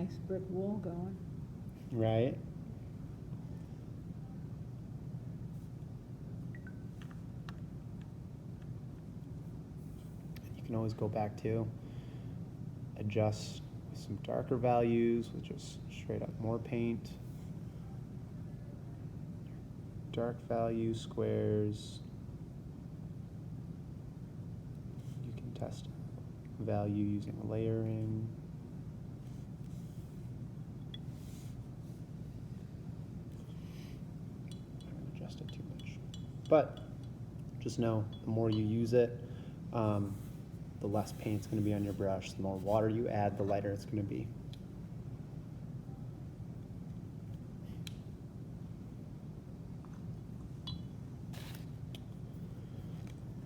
nice brick wall going. Right? You can always go back to adjust some darker values with just straight up more paint. Dark value squares. You can test value using layering. I don't adjust it too much. But just know the more you use it, the less paint's going to be on your brush. The more water you add, the lighter it's going to be.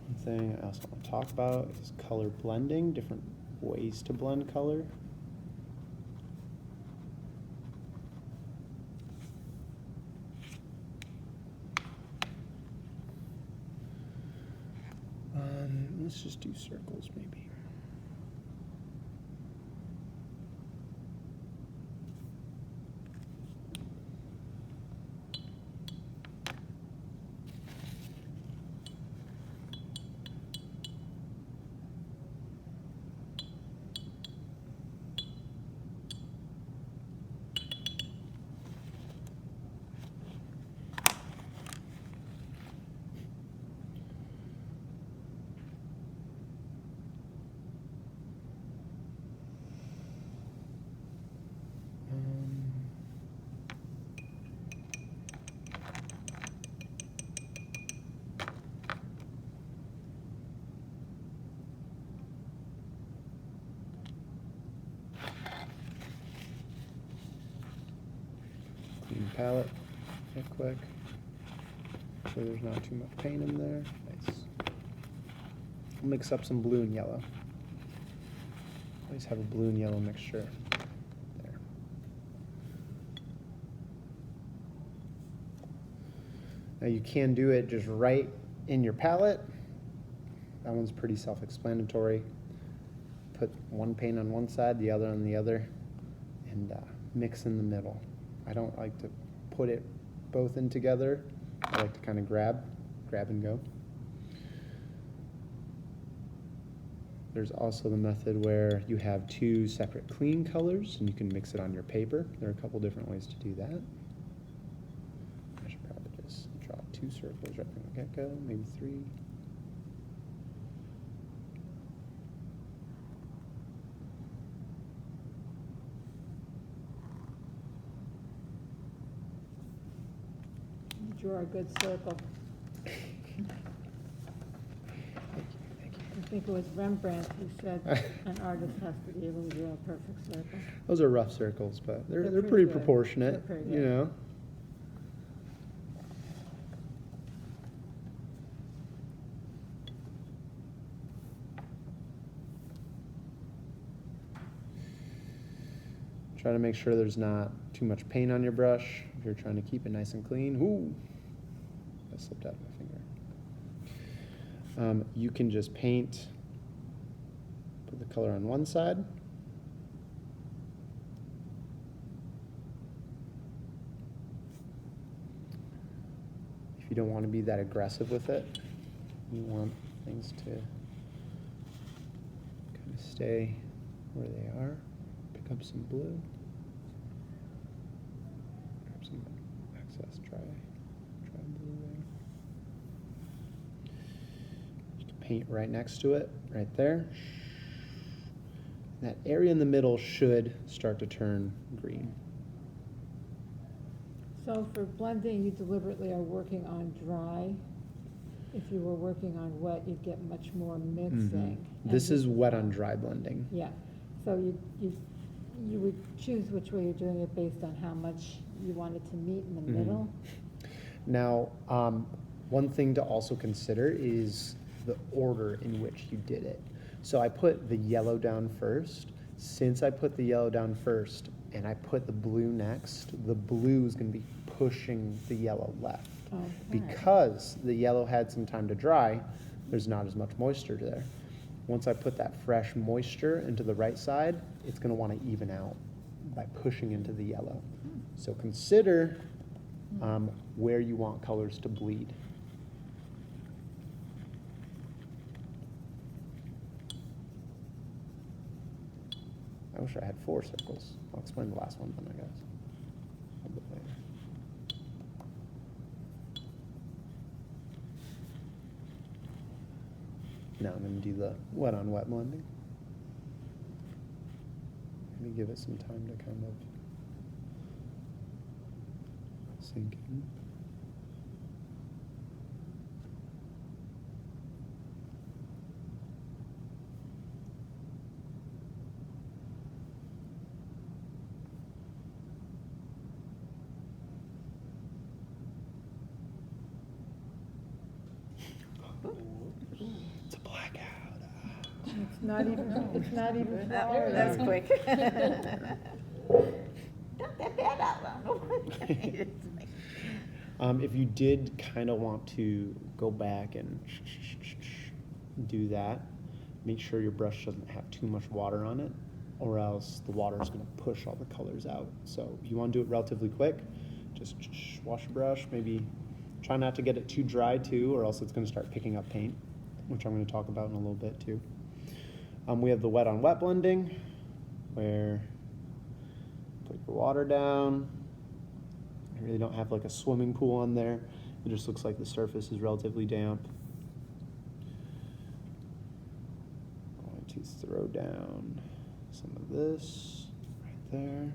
One thing I also want to talk about is color blending, different ways to blend color. Let's just do circles maybe. Clean palette real quick. Make sure there's not too much paint in there. Nice. I'll mix up some blue and yellow. Always have a blue and yellow mixture. There. Now you can do it just right in your palette. That one's pretty self-explanatory. Put one paint on one side, the other on the other, and mix in the middle. I don't like to put it both in together. I like to kind of grab and go. There's also the method where you have two separate clean colors and you can mix it on your paper. There are a couple different ways to do that. I should probably just draw two circles right from the get-go, maybe three. You draw a good circle. I think it was Rembrandt who said an artist has to be able to draw a perfect circle. Those are rough circles, but they're They're pretty pretty good. proportionate, They're pretty you good. know. Try to make sure there's not too much paint on your brush if you're trying to keep it nice and clean. Ooh, that slipped out of my finger. You can just paint, put the color on one side. If you don't want to be that aggressive with it, you want things to kind of stay where they are. Pick up some blue. Grab some excess dry blue there. You can paint right next to it, right there. That area in the middle should start to turn green. So for blending, you deliberately are working on dry. If you were working on wet, you'd get much more mixing. This is wet on dry blending. Yeah, so you would choose which way you're doing it based on how much you want it to meet in the middle. Now, one thing to also consider is the order in which you did it. So I put the yellow down first. Since I put the yellow down first and I put the blue next, the blue is going to be pushing the yellow left. Okay. Because the yellow had some time to dry, there's not as much moisture there. Once I put that fresh moisture into the right side, it's going to want to even out. by pushing into the yellow. So consider where you want colors to bleed. I wish I had 4 circles. I'll explain the last one then, I guess. A bit later. Now I'm going to do the wet on wet blending. Let me give it some time to kind of sink in. It's a blackout. It's not even flowers. That's quick. Not that bad out loud. If you did kind of want to go back and do that, make sure your brush doesn't have too much water on it, or else the water is going to push all the colors out. So if you want to do it relatively quick, just wash your brush, maybe try not to get it too dry too, or else it's going to start picking up paint, which I'm going to talk about in a little bit too. We have the wet on wet blending, where put your water down. I really don't have like a swimming pool on there. It just looks like the surface is relatively damp. I'm going to throw down some of this right there.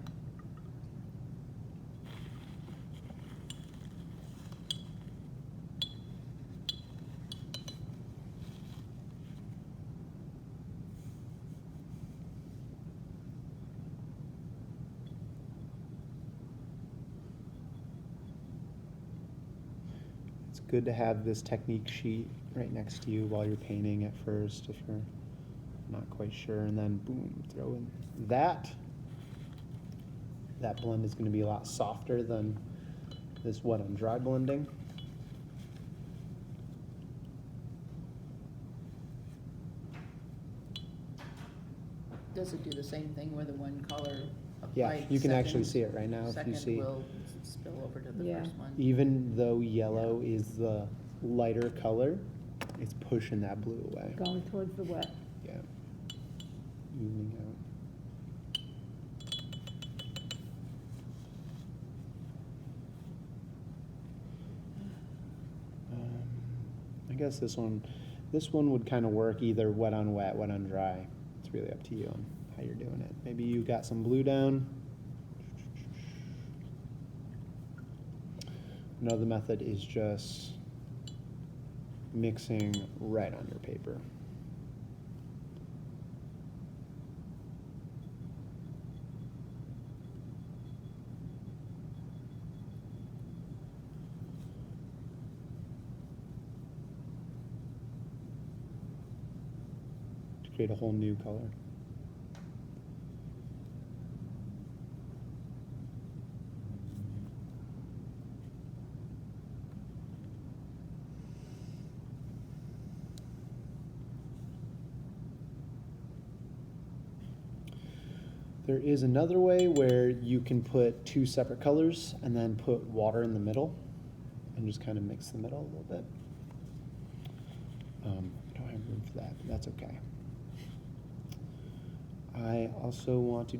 Good to have this technique sheet right next to you while you're painting at first if you're not quite sure, and then boom, throw in that. That blend is going to be a lot softer than this wet on dry blending. Does it do the same thing where the one color Yeah, applied you can second- actually see it right now if you second see. will spill over to the Yeah. first one? Even though yellow is the lighter color, it's pushing that blue away. Going towards the wet. Yeah. Evening out. I guess this one would kind of work either wet on dry. It's really up to you on how you're doing it. Maybe you got some blue down. Another method is just mixing right on your paper. To create a whole new color. There is another way where you can put 2 separate colors and then put water in the middle and just kind of mix the middle a little bit. I don't have room for that, but that's okay. I also want to